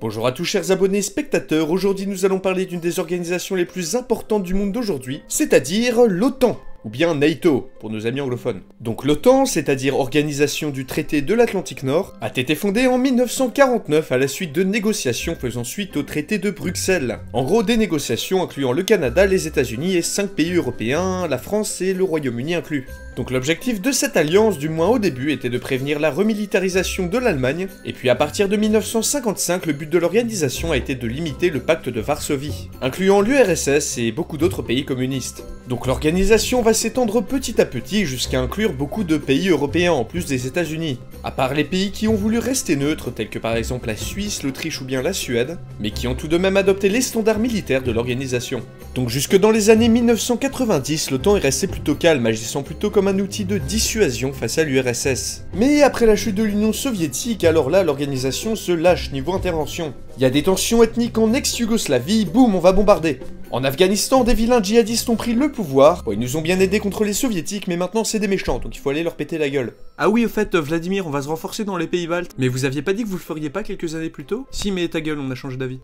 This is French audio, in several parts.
Bonjour à tous chers abonnés et spectateurs, aujourd'hui nous allons parler d'une des organisations les plus importantes du monde d'aujourd'hui, c'est-à-dire l'OTAN, ou bien NATO, pour nos amis anglophones. Donc l'OTAN, c'est-à-dire Organisation du Traité de l'Atlantique Nord, a été fondée en 1949 à la suite de négociations faisant suite au traité de Bruxelles. En gros, des négociations incluant le Canada, les États-Unis et 5 pays européens, la France et le Royaume-Uni inclus. Donc l'objectif de cette alliance, du moins au début, était de prévenir la remilitarisation de l'Allemagne, et puis à partir de 1955, le but de l'organisation a été de limiter le pacte de Varsovie, incluant l'URSS et beaucoup d'autres pays communistes. Donc l'organisation va s'étendre petit à petit jusqu'à inclure beaucoup de pays européens en plus des États-Unis, à part les pays qui ont voulu rester neutres, tels que par exemple la Suisse, l'Autriche ou bien la Suède, mais qui ont tout de même adopté les standards militaires de l'organisation. Donc jusque dans les années 1990, l'OTAN est resté plutôt calme, agissant plutôt comme un outil de dissuasion face à l'URSS. Mais après la chute de l'Union soviétique, alors là l'organisation se lâche niveau intervention. Il y a des tensions ethniques en ex-Yougoslavie, boum, on va bombarder. En Afghanistan, des vilains djihadistes ont pris le pouvoir. Bon, ils nous ont bien aidés contre les soviétiques, mais maintenant c'est des méchants, donc il faut aller leur péter la gueule. Ah oui, au fait, Vladimir, on va se renforcer dans les pays baltes. Mais vous aviez pas dit que vous le feriez pas quelques années plus tôt? Si, mais ta gueule, on a changé d'avis.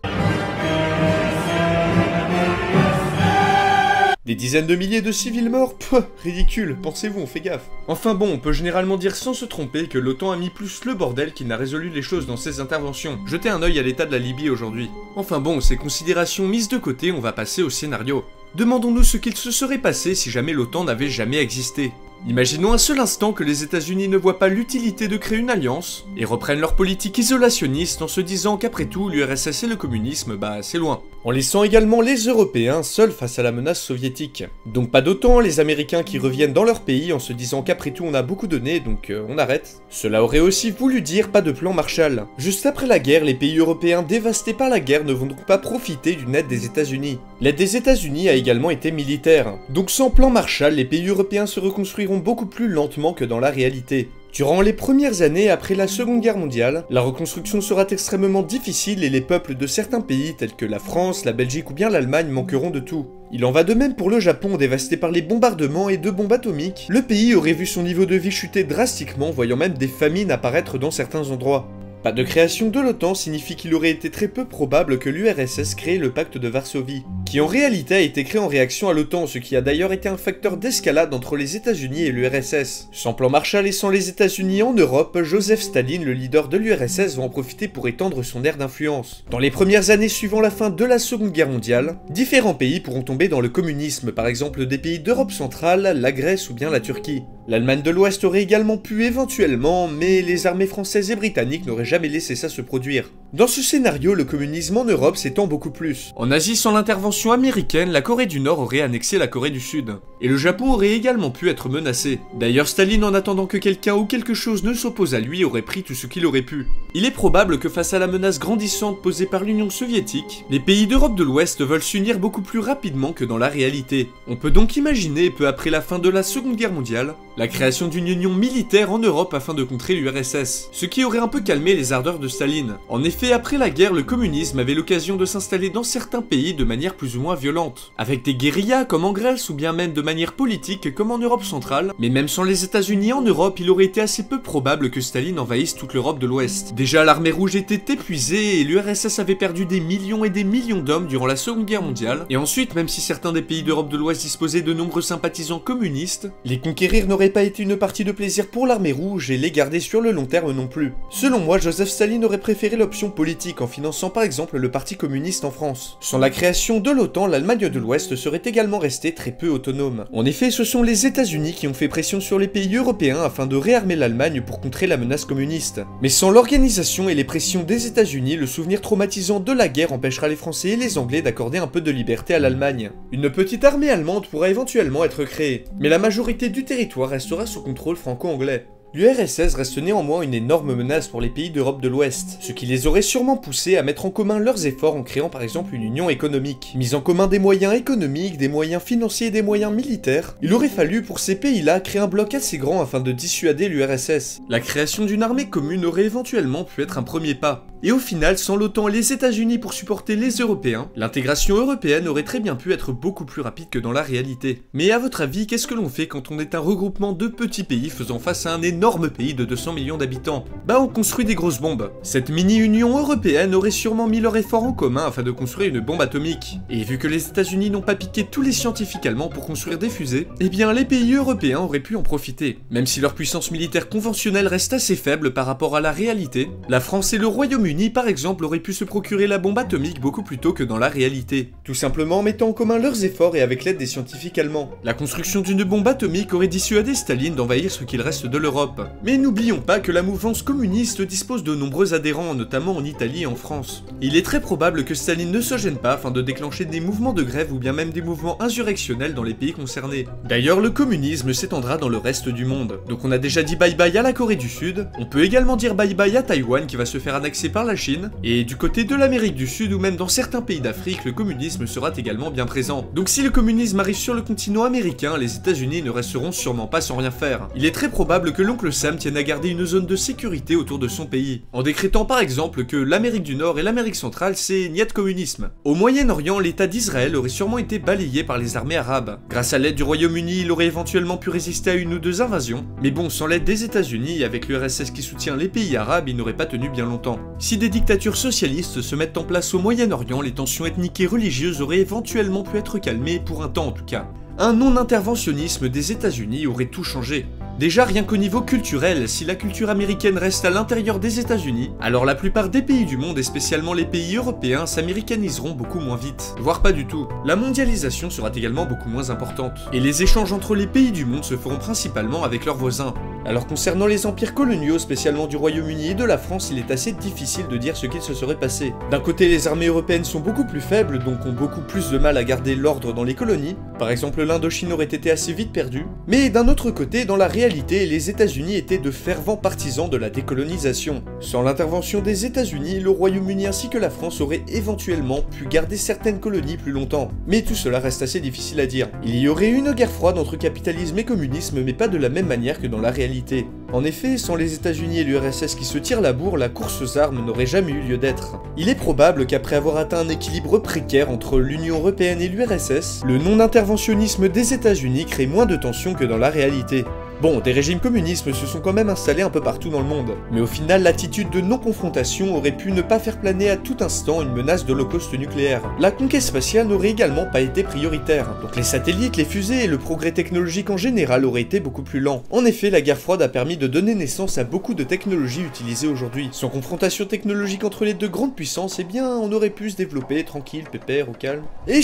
Des dizaines de milliers de civils morts? Peuh, ridicule, pensez-vous, on fait gaffe. Enfin bon, on peut généralement dire sans se tromper que l'OTAN a mis plus le bordel qu'il n'a résolu les choses dans ses interventions. Jetez un œil à l'état de la Libye aujourd'hui. Enfin bon, ces considérations mises de côté, on va passer au scénario. Demandons-nous ce qu'il se serait passé si jamais l'OTAN n'avait jamais existé. Imaginons un seul instant que les États-Unis ne voient pas l'utilité de créer une alliance et reprennent leur politique isolationniste en se disant qu'après tout, l'URSS et le communisme, bah c'est loin. En laissant également les Européens seuls face à la menace soviétique. Donc pas d'OTAN, les Américains qui reviennent dans leur pays en se disant qu'après tout on a beaucoup donné, donc on arrête. Cela aurait aussi voulu dire pas de plan Marshall. Juste après la guerre, les pays européens dévastés par la guerre ne vont donc pas profiter d'une aide des États-Unis. L'aide des États-Unis a également été militaire. Donc sans plan Marshall, les pays européens se reconstruiront beaucoup plus lentement que dans la réalité. Durant les premières années après la Seconde Guerre mondiale, la reconstruction sera extrêmement difficile et les peuples de certains pays tels que la France, la Belgique ou bien l'Allemagne manqueront de tout. Il en va de même pour le Japon, dévasté par les bombardements et de bombes atomiques. Le pays aurait vu son niveau de vie chuter drastiquement, voyant même des famines apparaître dans certains endroits. Pas de création de l'OTAN signifie qu'il aurait été très peu probable que l'URSS crée le pacte de Varsovie, qui en réalité a été créé en réaction à l'OTAN, ce qui a d'ailleurs été un facteur d'escalade entre les États-Unis et l'URSS. Sans plan Marshall et sans les États-Unis en Europe, Joseph Staline, le leader de l'URSS, va en profiter pour étendre son aire d'influence. Dans les premières années suivant la fin de la Seconde Guerre mondiale, différents pays pourront tomber dans le communisme, par exemple des pays d'Europe centrale, la Grèce ou bien la Turquie. L'Allemagne de l'Ouest aurait également pu éventuellement, mais les armées françaises et britanniques n'auraient jamais laissé ça se produire. Dans ce scénario, le communisme en Europe s'étend beaucoup plus. En Asie, sans l'intervention américaine, la Corée du Nord aurait annexé la Corée du Sud. Et le Japon aurait également pu être menacé. D'ailleurs, Staline, en attendant que quelqu'un ou quelque chose ne s'oppose à lui, aurait pris tout ce qu'il aurait pu. Il est probable que face à la menace grandissante posée par l'Union soviétique, les pays d'Europe de l'Ouest veulent s'unir beaucoup plus rapidement que dans la réalité. On peut donc imaginer, peu après la fin de la Seconde Guerre mondiale, la création d'une union militaire en Europe afin de contrer l'URSS, ce qui aurait un peu calmé les ardeurs de Staline. En effet, après la guerre, le communisme avait l'occasion de s'installer dans certains pays de manière plus ou moins violente, avec des guérillas comme en Grèce ou bien même de manière politique comme en Europe centrale, mais même sans les États-Unis en Europe, il aurait été assez peu probable que Staline envahisse toute l'Europe de l'Ouest. Déjà, l'armée rouge était épuisée et l'URSS avait perdu des millions et des millions d'hommes durant la Seconde Guerre mondiale, et ensuite, même si certains des pays d'Europe de l'Ouest disposaient de nombreux sympathisants communistes, les conquérir n'aurait pas été une partie de plaisir pour l'armée rouge et les garder sur le long terme non plus. Selon moi, Joseph Staline aurait préféré l'option politique en finançant par exemple le Parti communiste en France. Sans la création de l'OTAN, l'Allemagne de l'Ouest serait également restée très peu autonome. En effet, ce sont les États-Unis qui ont fait pression sur les pays européens afin de réarmer l'Allemagne pour contrer la menace communiste. Mais sans l'organisation et les pressions des États-Unis, le souvenir traumatisant de la guerre empêchera les Français et les Anglais d'accorder un peu de liberté à l'Allemagne. Une petite armée allemande pourra éventuellement être créée, mais la majorité du territoire restera sous contrôle franco-anglais. L'URSS reste néanmoins une énorme menace pour les pays d'Europe de l'Ouest, ce qui les aurait sûrement poussés à mettre en commun leurs efforts en créant par exemple une union économique. Mise en commun des moyens économiques, des moyens financiers et des moyens militaires, il aurait fallu pour ces pays-là créer un bloc assez grand afin de dissuader l'URSS. La création d'une armée commune aurait éventuellement pu être un premier pas. Et au final, sans l'OTAN et les États-Unis pour supporter les Européens, l'intégration européenne aurait très bien pu être beaucoup plus rapide que dans la réalité. Mais à votre avis, qu'est-ce que l'on fait quand on est un regroupement de petits pays faisant face à un énorme énorme pays de 200 millions d'habitants? Bah on construit des grosses bombes. Cette mini-Union européenne aurait sûrement mis leur effort en commun afin de construire une bombe atomique. Et vu que les États-Unis n'ont pas piqué tous les scientifiques allemands pour construire des fusées, eh bien les pays européens auraient pu en profiter. Même si leur puissance militaire conventionnelle reste assez faible par rapport à la réalité, la France et le Royaume-Uni par exemple auraient pu se procurer la bombe atomique beaucoup plus tôt que dans la réalité. Tout simplement en mettant en commun leurs efforts et avec l'aide des scientifiques allemands. La construction d'une bombe atomique aurait dissuadé Staline d'envahir ce qu'il reste de l'Europe. Mais n'oublions pas que la mouvance communiste dispose de nombreux adhérents, notamment en Italie et en France. Il est très probable que Staline ne se gêne pas afin de déclencher des mouvements de grève ou bien même des mouvements insurrectionnels dans les pays concernés. D'ailleurs, le communisme s'étendra dans le reste du monde. Donc on a déjà dit bye bye à la Corée du Sud, on peut également dire bye bye à Taïwan qui va se faire annexer par la Chine, et du côté de l'Amérique du Sud ou même dans certains pays d'Afrique, le communisme sera également bien présent. Donc si le communisme arrive sur le continent américain, les États-Unis ne resteront sûrement pas sans rien faire. Il est très probable que l'oncle Sam tienne à garder une zone de sécurité autour de son pays, en décrétant par exemple que l'Amérique du Nord et l'Amérique centrale c'est niet communisme. Au Moyen-Orient, l'État d'Israël aurait sûrement été balayé par les armées arabes. Grâce à l'aide du Royaume-Uni, il aurait éventuellement pu résister à une ou deux invasions, mais bon, sans l'aide des États-Unis et avec l'URSS qui soutient les pays arabes, il n'aurait pas tenu bien longtemps. Si des dictatures socialistes se mettent en place au Moyen-Orient, les tensions ethniques et religieuses auraient éventuellement pu être calmées, pour un temps en tout cas. Un non-interventionnisme des États-Unis aurait tout changé. Déjà rien qu'au niveau culturel, si la culture américaine reste à l'intérieur des États-Unis, alors la plupart des pays du monde et spécialement les pays européens s'américaniseront beaucoup moins vite, voire pas du tout. La mondialisation sera également beaucoup moins importante, et les échanges entre les pays du monde se feront principalement avec leurs voisins. Alors concernant les empires coloniaux, spécialement du Royaume-Uni et de la France, il est assez difficile de dire ce qu'il se serait passé. D'un côté, les armées européennes sont beaucoup plus faibles, donc ont beaucoup plus de mal à garder l'ordre dans les colonies. Par exemple, l'Indochine aurait été assez vite perdue. Mais d'un autre côté, dans la réalité, les États-Unis étaient de fervents partisans de la décolonisation. Sans l'intervention des États-Unis, le Royaume-Uni ainsi que la France auraient éventuellement pu garder certaines colonies plus longtemps. Mais tout cela reste assez difficile à dire. Il y aurait une guerre froide entre capitalisme et communisme, mais pas de la même manière que dans la réalité. En effet, sans les États-Unis et l'URSS qui se tirent la bourre, la course aux armes n'aurait jamais eu lieu d'être. Il est probable qu'après avoir atteint un équilibre précaire entre l'Union européenne et l'URSS, le non-interventionnisme des États-Unis crée moins de tensions que dans la réalité. Bon, des régimes communistes se sont quand même installés un peu partout dans le monde, mais au final l'attitude de non-confrontation aurait pu ne pas faire planer à tout instant une menace d'holocauste nucléaire. La conquête spatiale n'aurait également pas été prioritaire, donc les satellites, les fusées et le progrès technologique en général auraient été beaucoup plus lents. En effet, la guerre froide a permis de donner naissance à beaucoup de technologies utilisées aujourd'hui. Sans confrontation technologique entre les deux grandes puissances, eh bien on aurait pu se développer tranquille, pépère, au calme. Et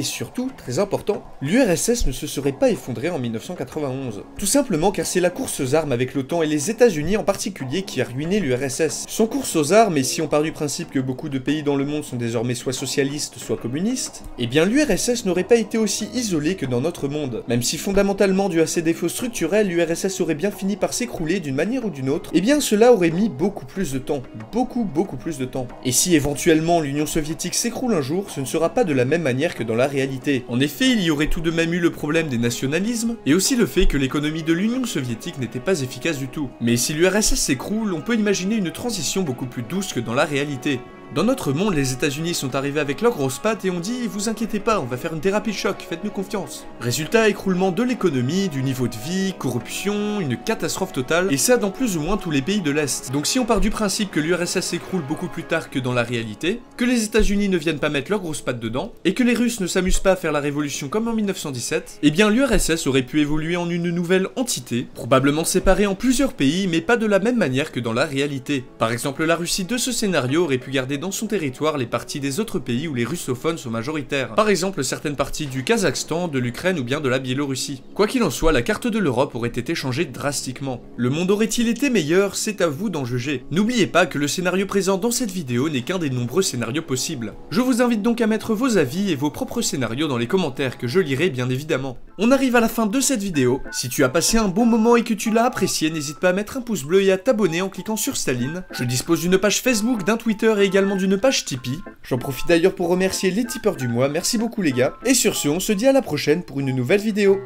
surtout, très important, l'URSS ne se serait pas effondrée en 1991. Tout simplement car c'est la course aux armes avec l'OTAN et les États-Unis en particulier qui a ruiné l'URSS. Sans course aux armes, et si on part du principe que beaucoup de pays dans le monde sont désormais soit socialistes, soit communistes, eh bien l'URSS n'aurait pas été aussi isolée que dans notre monde. Même si fondamentalement dû à ses défauts structurels, l'URSS aurait bien fini par s'écrouler d'une manière ou d'une autre, eh bien cela aurait mis beaucoup plus de temps. Beaucoup plus de temps. Et si éventuellement l'Union soviétique s'écroule un jour, ce ne sera pas de la même manière que dans la réalité. En effet, il y aurait tout de même eu le problème des nationalismes, et aussi le fait que l'économie de l'Union soviétique n'était pas efficace du tout. Mais si l'URSS s'écroule, on peut imaginer une transition beaucoup plus douce que dans la réalité. Dans notre monde, les États-Unis sont arrivés avec leurs grosses pattes et ont dit « Vous inquiétez pas, on va faire une thérapie de choc, faites-nous confiance ». Résultat, écroulement de l'économie, du niveau de vie, corruption, une catastrophe totale, et ça dans plus ou moins tous les pays de l'Est. Donc si on part du principe que l'URSS s'écroule beaucoup plus tard que dans la réalité, que les États-Unis ne viennent pas mettre leurs grosses pattes dedans, et que les Russes ne s'amusent pas à faire la révolution comme en 1917, eh bien l'URSS aurait pu évoluer en une nouvelle entité, probablement séparée en plusieurs pays, mais pas de la même manière que dans la réalité. Par exemple, la Russie de ce scénario aurait pu garder dans son territoire les parties des autres pays où les russophones sont majoritaires. Par exemple, certaines parties du Kazakhstan, de l'Ukraine ou bien de la Biélorussie. Quoi qu'il en soit, la carte de l'Europe aurait été changée drastiquement. Le monde aurait-il été meilleur? C'est à vous d'en juger. N'oubliez pas que le scénario présent dans cette vidéo n'est qu'un des nombreux scénarios possibles. Je vous invite donc à mettre vos avis et vos propres scénarios dans les commentaires que je lirai bien évidemment. On arrive à la fin de cette vidéo. Si tu as passé un bon moment et que tu l'as apprécié, n'hésite pas à mettre un pouce bleu et à t'abonner en cliquant sur Staline. Je dispose d'une page Facebook, d'un Twitter et également d'une page Tipeee. J'en profite d'ailleurs pour remercier les tipeurs du mois, merci beaucoup les gars. Et sur ce, on se dit à la prochaine pour une nouvelle vidéo.